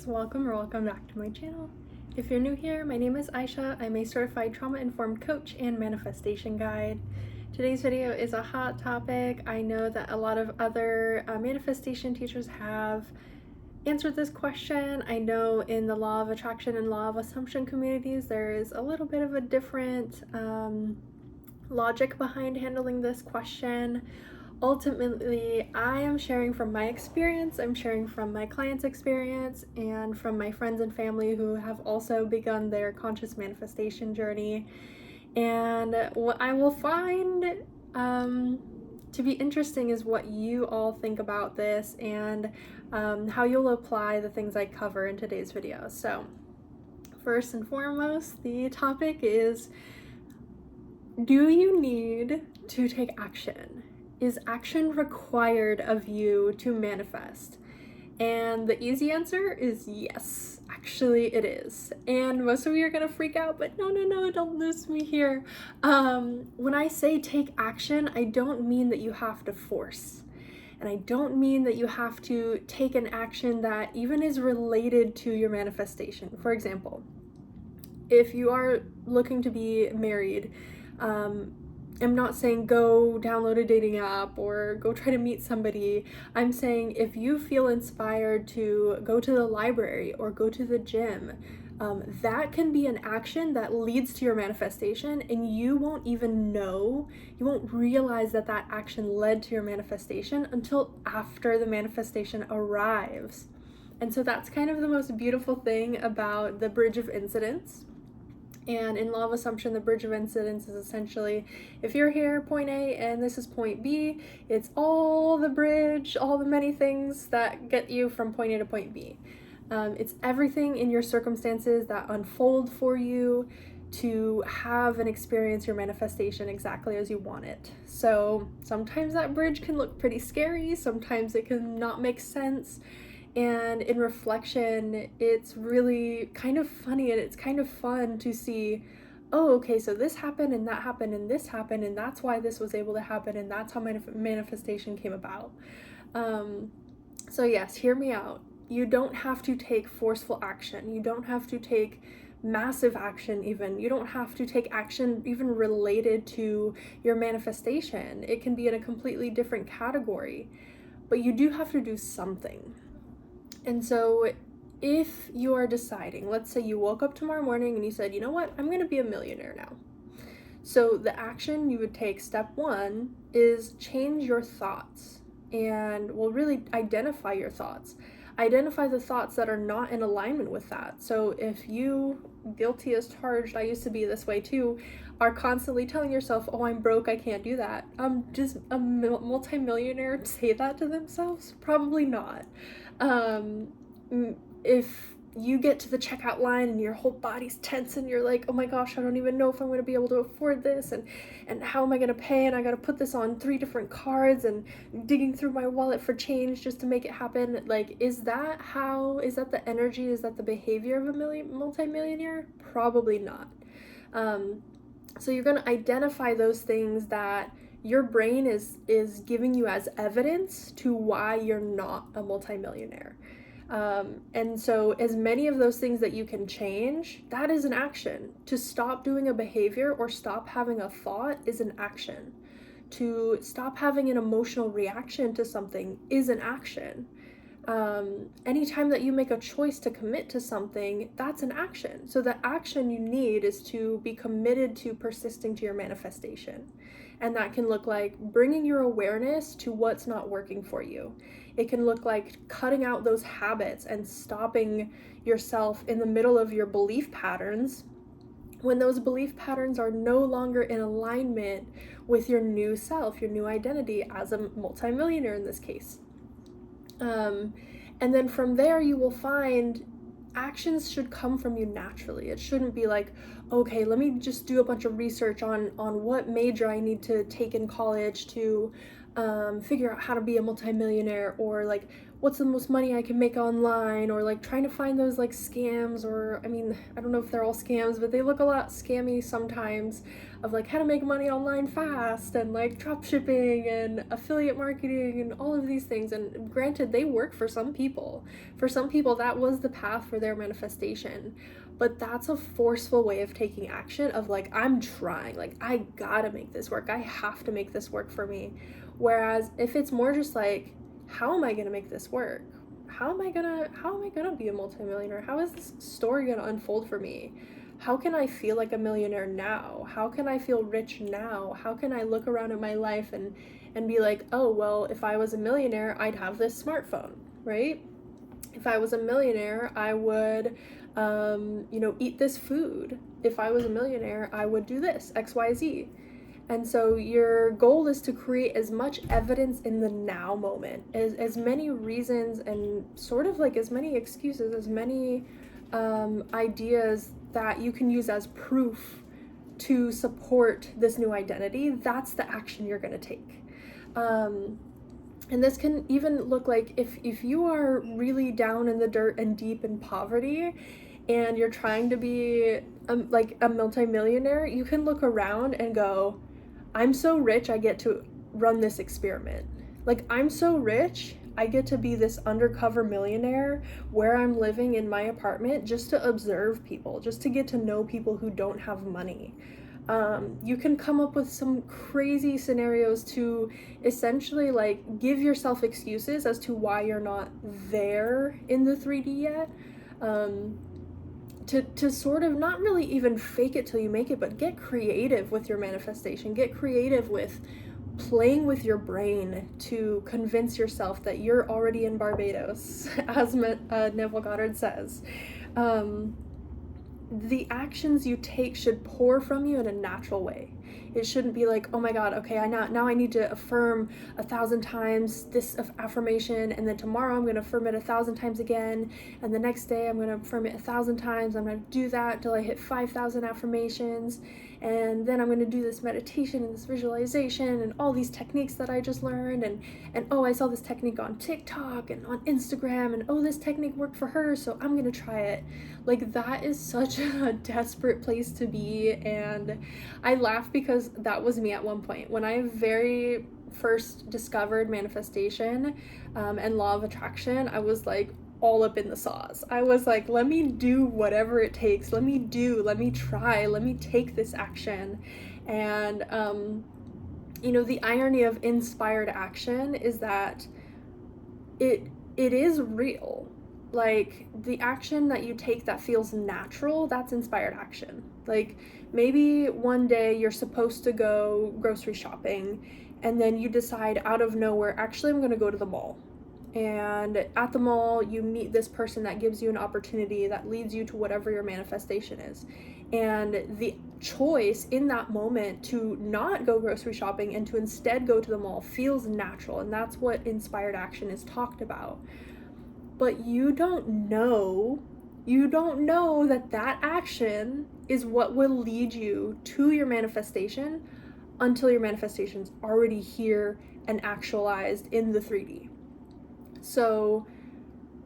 welcome back to my channel. If you're new here, my name is Aisha. I'm a certified trauma-informed coach and manifestation guide. Today's video is a hot topic. I know that a lot of other manifestation teachers have answered this question. I know in the law of attraction and law of assumption communities there is a little bit of a different logic behind handling this question. Ultimately, I am sharing from my experience, I'm sharing from my clients' experience, and from my friends and family who have also begun their conscious manifestation journey. And what I will find to be interesting is what you all think about this and how you'll apply the things I cover in today's video. So, first and foremost, the topic is, do you need to take action? Is action required of you to manifest? And the easy answer is yes. Actually, it is. And most of you are gonna freak out, but no, don't lose me here. When I say take action, I don't mean that you have to force. And I don't mean that you have to take an action that even is related to your manifestation. For example, if you are looking to be married, I'm not saying go download a dating app or go try to meet somebody. I'm saying if you feel inspired to go to the library or go to the gym, that can be an action that leads to your manifestation, and you won't even know, you won't realize that that action led to your manifestation until after the manifestation arrives. And so that's kind of the most beautiful thing about the bridge of incidents. And in law of assumption, the bridge of incidents is essentially, if you're here, point A, and this is point B, it's all the bridge, all the many things that get you from point A to point B. It's everything in your circumstances that unfold for you to have and experience your manifestation exactly as you want it. So sometimes that bridge can look pretty scary, sometimes it can not make sense. And in reflection, it's really kind of funny and it's kind of fun to see, oh, okay, so this happened and that happened and this happened and that's why this was able to happen and that's how manifestation came about. So yes, hear me out. You don't have to take forceful action. You don't have to take massive action even. You don't have to take action even related to your manifestation. It can be in a completely different category, but you do have to do something. And so if you are deciding, let's say you woke up tomorrow morning and you said, you know what, I'm going to be a millionaire now. So the action you would take, step one, is change your thoughts and really identify your thoughts. Identify the thoughts that are not in alignment with that. So if you, guilty as charged, I used to be this way too, are constantly telling yourself, oh, I'm broke, I can't do that. Does a multimillionaire say that to themselves? Probably not. If you get to the checkout line and your whole body's tense and you're like, oh my gosh, I don't even know if I'm going to be able to afford this, and how am I going to pay, and I got to put this on 3 different cards and digging through my wallet for change just to make it happen. Like, is that the energy, is that the behavior of a multimillionaire? Probably not. So you're going to identify those things that your brain is giving you as evidence to why you're not a multimillionaire. And so as many of those things that you can change, that is an action. To stop doing a behavior or stop having a thought is an action. To stop having an emotional reaction to something is an action. Anytime that you make a choice to commit to something, that's an action. So the action you need is to be committed to persisting to your manifestation. And that can look like bringing your awareness to what's not working for you. It can look like cutting out those habits and stopping yourself in the middle of your belief patterns when those belief patterns are no longer in alignment with your new self, your new identity as a multimillionaire in this case. And then from there you will find actions should come from you naturally. It shouldn't be like, okay, let me just do a bunch of research on what major I need to take in college to figure out how to be a multimillionaire, or like what's the most money I can make online, or like trying to find those like scams, or I mean, I don't know if they're all scams, but they look a lot scammy sometimes, of like how to make money online fast, and like drop shipping and affiliate marketing and all of these things. And granted, they work for some people. For some people, that was the path for their manifestation. But that's a forceful way of taking action, of like, I'm trying, like, I gotta make this work. I have to make this work for me. Whereas if it's more just like, how am I gonna make this work? How am I gonna be a multimillionaire? How is this story gonna unfold for me? How can I feel like a millionaire now? How can I feel rich now? How can I look around at my life and be like, oh, well, if I was a millionaire, I'd have this smartphone, right? If I was a millionaire, I would, eat this food. If I was a millionaire, I would do this, X, Y, Z. And so your goal is to create as much evidence in the now moment, as many reasons and sort of like as many excuses, as many ideas that you can use as proof to support this new identity. That's the action you're going to take. And this can even look like if you are really down in the dirt and deep in poverty, and you're trying to be like a multimillionaire, you can look around and go, I'm so rich, I get to run this experiment. Like, I'm so rich, I get to be this undercover millionaire where I'm living in my apartment just to observe people, just to get to know people who don't have money. You can come up with some crazy scenarios to essentially like give yourself excuses as to why you're not there in the 3D yet. To sort of not really even fake it till you make it, but get creative with your manifestation. Get creative with playing with your brain to convince yourself that you're already in Barbados, as Neville Goddard says. The actions you take should pour from you in a natural way. It shouldn't be like, oh my God, okay, now I need to affirm 1,000 times this affirmation, and then tomorrow I'm going to affirm it 1,000 times again, and the next day I'm going to affirm it 1,000 times. I'm going to do that until I hit 5,000 affirmations, and then I'm going to do this meditation and this visualization and all these techniques that I just learned, and oh, I saw this technique on TikTok and on Instagram, and oh, this technique worked for her, so I'm going to try it. Like, that is such a desperate place to be, and I laugh because that was me at one point. When I very first discovered manifestation and law of attraction, I was like all up in the sauce. I was like, let me do whatever it takes. Let me try, let me take this action. And, the irony of inspired action is that it is real. Like, the action that you take that feels natural, that's inspired action. Like, maybe one day you're supposed to go grocery shopping, and then you decide out of nowhere, actually, I'm going to go to the mall. And at the mall, you meet this person that gives you an opportunity that leads you to whatever your manifestation is. And the choice in that moment to not go grocery shopping and to instead go to the mall feels natural. And that's what inspired action is talked about. But you don't know that action is what will lead you to your manifestation until your manifestation's already here and actualized in the 3D. So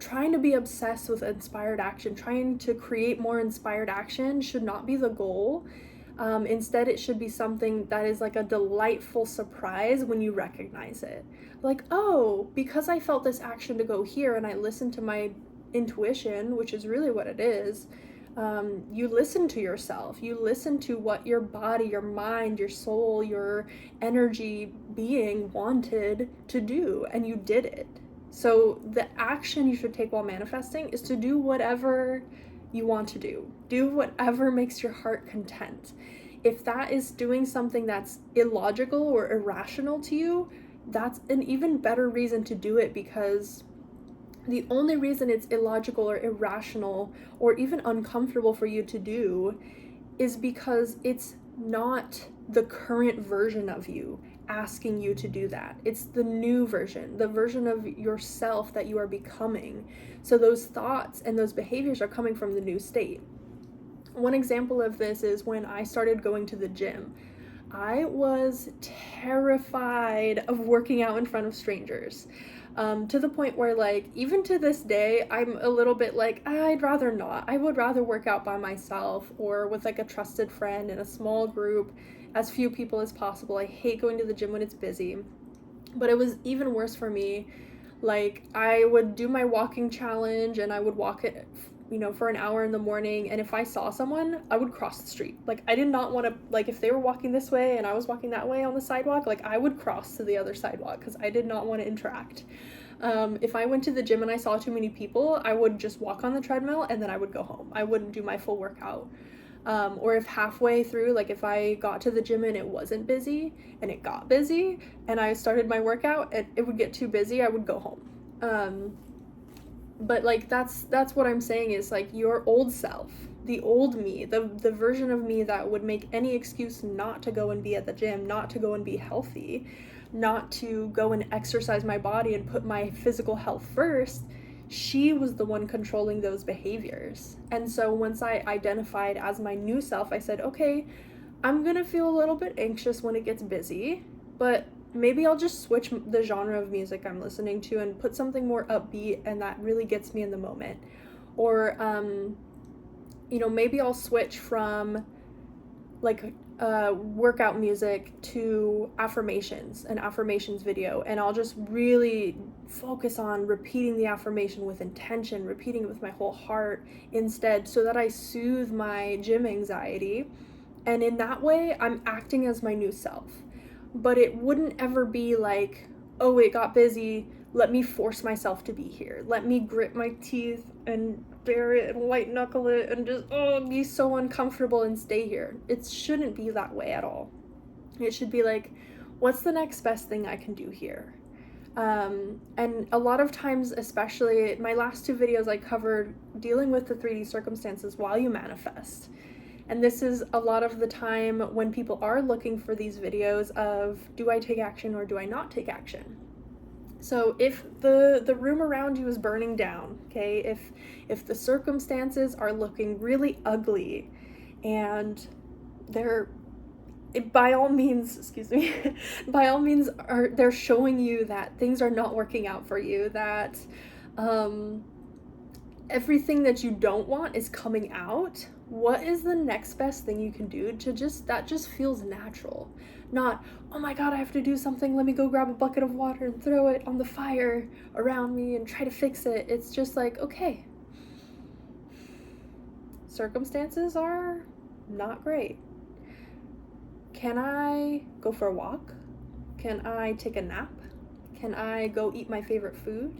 trying to be obsessed with inspired action, trying to create more inspired action should not be the goal. Instead, it should be something that is like a delightful surprise when you recognize it. Like, oh, because I felt this action to go here and I listened to my intuition, which is really what it is, you listen to yourself. You listen to what your body, your mind, your soul, your energy being wanted to do, and you did it. So the action you should take while manifesting is to do whatever you want to do. Do whatever makes your heart content. If that is doing something that's illogical or irrational to you, that's an even better reason to do it, because the only reason it's illogical or irrational or even uncomfortable for you to do is because it's not the current version of you asking you to do that. It's the new version, the version of yourself that you are becoming. So those thoughts and those behaviors are coming from the new state. One example of this is when I started going to the gym. I was terrified of working out in front of strangers. to the point where, like, even to this day, I'm a little bit like, I'd rather not. I would rather work out by myself or with like a trusted friend in a small group, as few people as possible. I hate going to the gym when it's busy. But it was even worse for me. Like, I would do my walking challenge and I would walk it, for an hour in the morning. And if I saw someone, I would cross the street. Like, I did not want to, like, if they were walking this way and I was walking that way on the sidewalk, like, I would cross to the other sidewalk because I did not want to interact. If I went to the gym and I saw too many people, I would just walk on the treadmill and then I would go home. I wouldn't do my full workout. Or if halfway through, like if I got to the gym and it wasn't busy and it got busy and I started my workout and it would get too busy, I would go home. But like that's what I'm saying is, like, your old self, the old me, the version of me that would make any excuse not to go and be at the gym, not to go and be healthy, not to go and exercise my body and put my physical health first, she was the one controlling those behaviors. And so once I identified as my new self, I said, okay, I'm gonna feel a little bit anxious when it gets busy, but maybe I'll just switch the genre of music I'm listening to and put something more upbeat and that really gets me in the moment. Or, maybe I'll switch from like workout music to an affirmations video, and I'll just really focus on repeating the affirmation with intention, repeating it with my whole heart instead, so that I soothe my gym anxiety. And in that way, I'm acting as my new self. But it wouldn't ever be like, oh, it got busy, let me force myself to be here. Let me grit my teeth and bear it and white knuckle it and just, be so uncomfortable and stay here. It shouldn't be that way at all. It should be like, what's the next best thing I can do here? And a lot of times, especially my last two videos, I covered dealing with the 3D circumstances while you manifest. And this is a lot of the time when people are looking for these videos of, do I take action or do I not take action? So if the room around you is burning down, okay, if the circumstances are looking really ugly and they're, by all means, they're showing you that things are not working out for you, that everything that you don't want is coming out, what is the next best thing you can do that just feels natural? Not, oh my God, I have to do something, let me go grab a bucket of water and throw it on the fire around me and try to fix it. It's just like, okay, circumstances are not great. Can I go for a walk? Can I take a nap? Can I go eat my favorite food?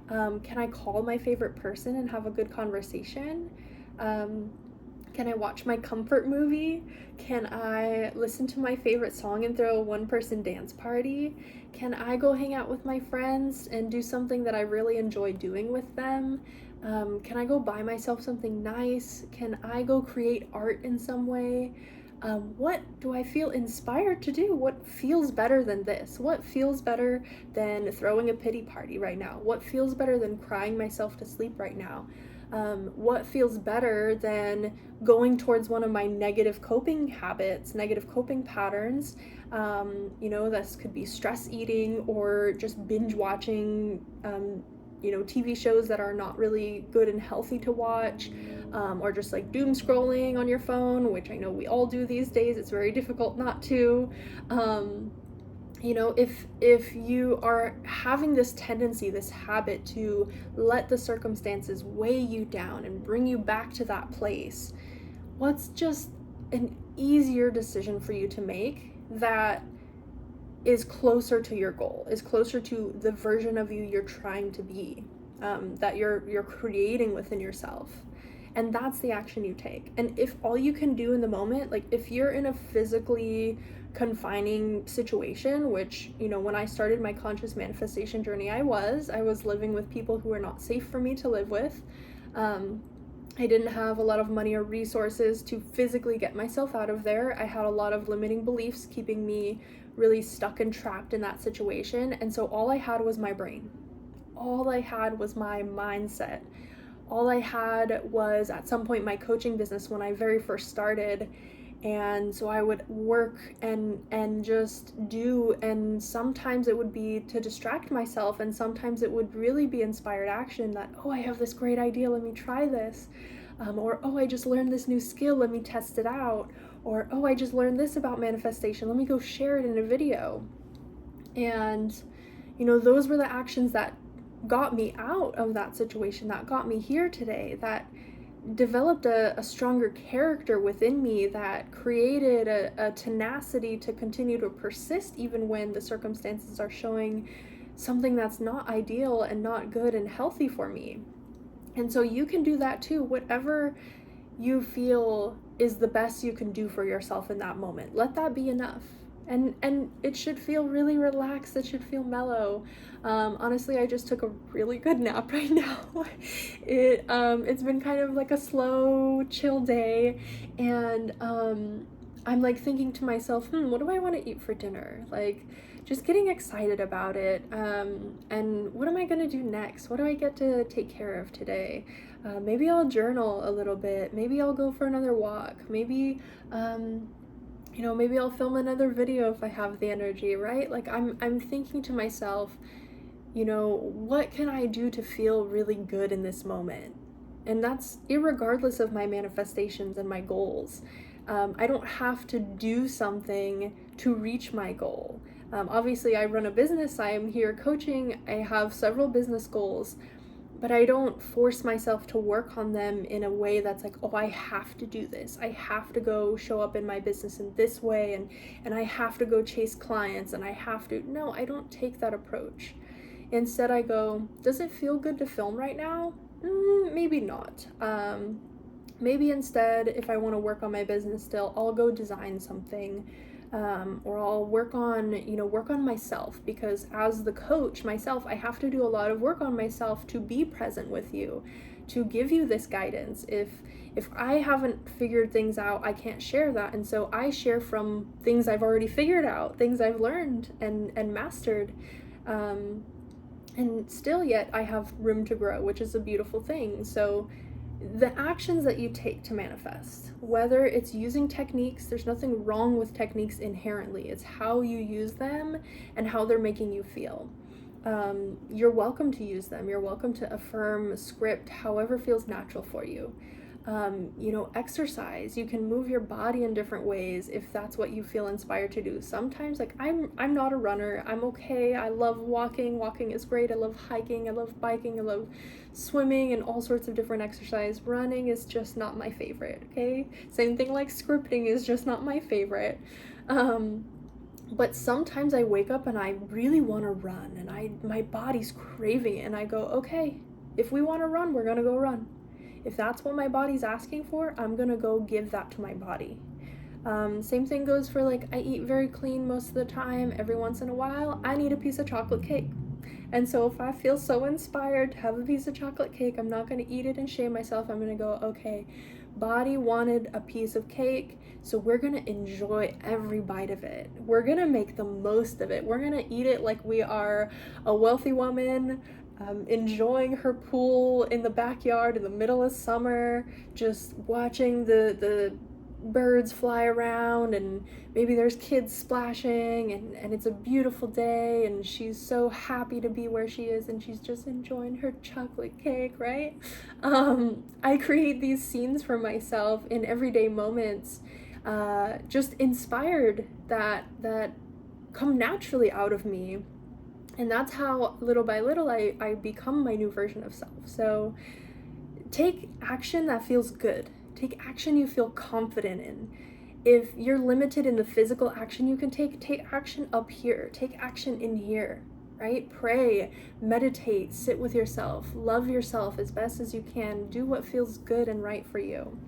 Can I call my favorite person and have a good conversation? Can I watch my comfort movie? Can I listen to my favorite song and throw a one-person dance party? Can I go hang out with my friends and do something that I really enjoy doing with them? Can I go buy myself something nice? Can I go create art in some way? What do I feel inspired to do? What feels better than this? What feels better than throwing a pity party right now? What feels better than crying myself to sleep right now? What feels better than going towards one of my negative coping habits, negative coping patterns? This could be stress eating or just binge watching, TV shows that are not really good and healthy to watch, or just like doom scrolling on your phone, which I know we all do these days. It's very difficult not to. If you are having this tendency, this habit to let the circumstances weigh you down and bring you back to that place, what's just an easier decision for you to make that is closer to your goal, is closer to the version of you you're trying to be, that you're creating within yourself? And that's the action you take. And if all you can do in the moment, like if you're in a physically confining situation, which, when I started my conscious manifestation journey, I was living with people who were not safe for me to live with. I didn't have a lot of money or resources to physically get myself out of there. I had a lot of limiting beliefs keeping me really stuck and trapped in that situation. And so all I had was my brain. All I had was my mindset. All I had was, at some point, my coaching business when I very first started. And so I would work and just do, and sometimes it would be to distract myself, and sometimes it would really be inspired action that, oh, I have this great idea, let me try this. Or, oh, I just learned this new skill, let me test it out. Or, oh, I just learned this about manifestation, let me go share it in a video. And, those were the actions that got me out of that situation, that got me here today, that developed a stronger character within me, that created a tenacity to continue to persist even when the circumstances are showing something that's not ideal and not good and healthy for me. And so you can do that too, whatever you feel is the best you can do for yourself in that moment. Let that be enough. And it should feel really relaxed. It should feel mellow. Honestly, I just took a really good nap right now. It's been kind of like a slow, chill day, and I'm like thinking to myself, what do I want to eat for dinner? Like, just getting excited about it. And what am I gonna do next? What do I get to take care of today? Maybe I'll journal a little bit. Maybe I'll go for another walk. Maybe maybe I'll film another video if I have the energy, right? Like, I'm thinking to myself, what can I do to feel really good in this moment? And that's irregardless of my manifestations and my goals. I don't have to do something to reach my goal. Obviously, I run a business, I am here coaching, I have several business goals, but I don't force myself to work on them in a way that's like, oh, I have to do this. I have to go show up in my business in this way, and I have to go chase clients, and I have to. No, I don't take that approach. Instead, I go, does it feel good to film right now? Maybe not. Maybe instead, if I want to work on my business still, I'll go design something. Or I'll work on myself, because as the coach myself, I have to do a lot of work on myself to be present with you, to give you this guidance. If I haven't figured things out, I can't share that. And so I share from things I've already figured out, things I've learned and mastered. And still yet I have room to grow, which is a beautiful thing. So the actions that you take to manifest, whether it's using techniques, there's nothing wrong with techniques inherently. It's how you use them and how they're making you feel. You're welcome to use them. You're welcome to affirm, script, however feels natural for you. Exercise. You can move your body in different ways if that's what you feel inspired to do. Sometimes, like, I'm not a runner. I'm okay. I love walking. Walking is great. I love hiking. I love biking. I love swimming and all sorts of different exercise. Running is just not my favorite, okay? Same thing like scripting is just not my favorite. But sometimes I wake up and I really want to run, and my body's craving it, and I go, okay, if we want to run, we're going to go run. If that's what my body's asking for, I'm gonna go give that to my body. Same thing goes for, like, I eat very clean most of the time. Every once in a while, I need a piece of chocolate cake. And so if I feel so inspired to have a piece of chocolate cake, I'm not gonna eat it and shame myself. I'm gonna go, okay, body wanted a piece of cake, so we're gonna enjoy every bite of it. We're gonna make the most of it. We're gonna eat it like we are a wealthy woman, enjoying her pool in the backyard in the middle of summer, just watching the birds fly around, and maybe there's kids splashing, and it's a beautiful day, and she's so happy to be where she is, and she's just enjoying her chocolate cake, right? I create these scenes for myself in everyday moments, just inspired, that come naturally out of me. And that's how, little by little, I become my new version of self. So take action that feels good. Take action you feel confident in. If you're limited in the physical action you can take action up here. Take action in here, right? Pray, meditate, sit with yourself, love yourself as best as you can. Do what feels good and right for you.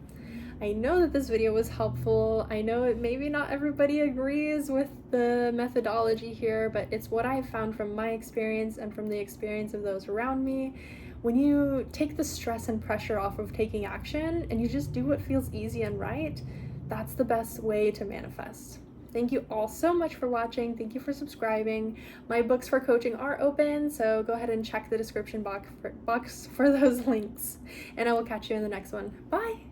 I know that this video was helpful. I know maybe not everybody agrees with the methodology here, but it's what I've found from my experience and from the experience of those around me. When you take the stress and pressure off of taking action and you just do what feels easy and right, that's the best way to manifest. Thank you all so much for watching. Thank you for subscribing. My books for coaching are open, so go ahead and check the description box for those links. And I will catch you in the next one. Bye!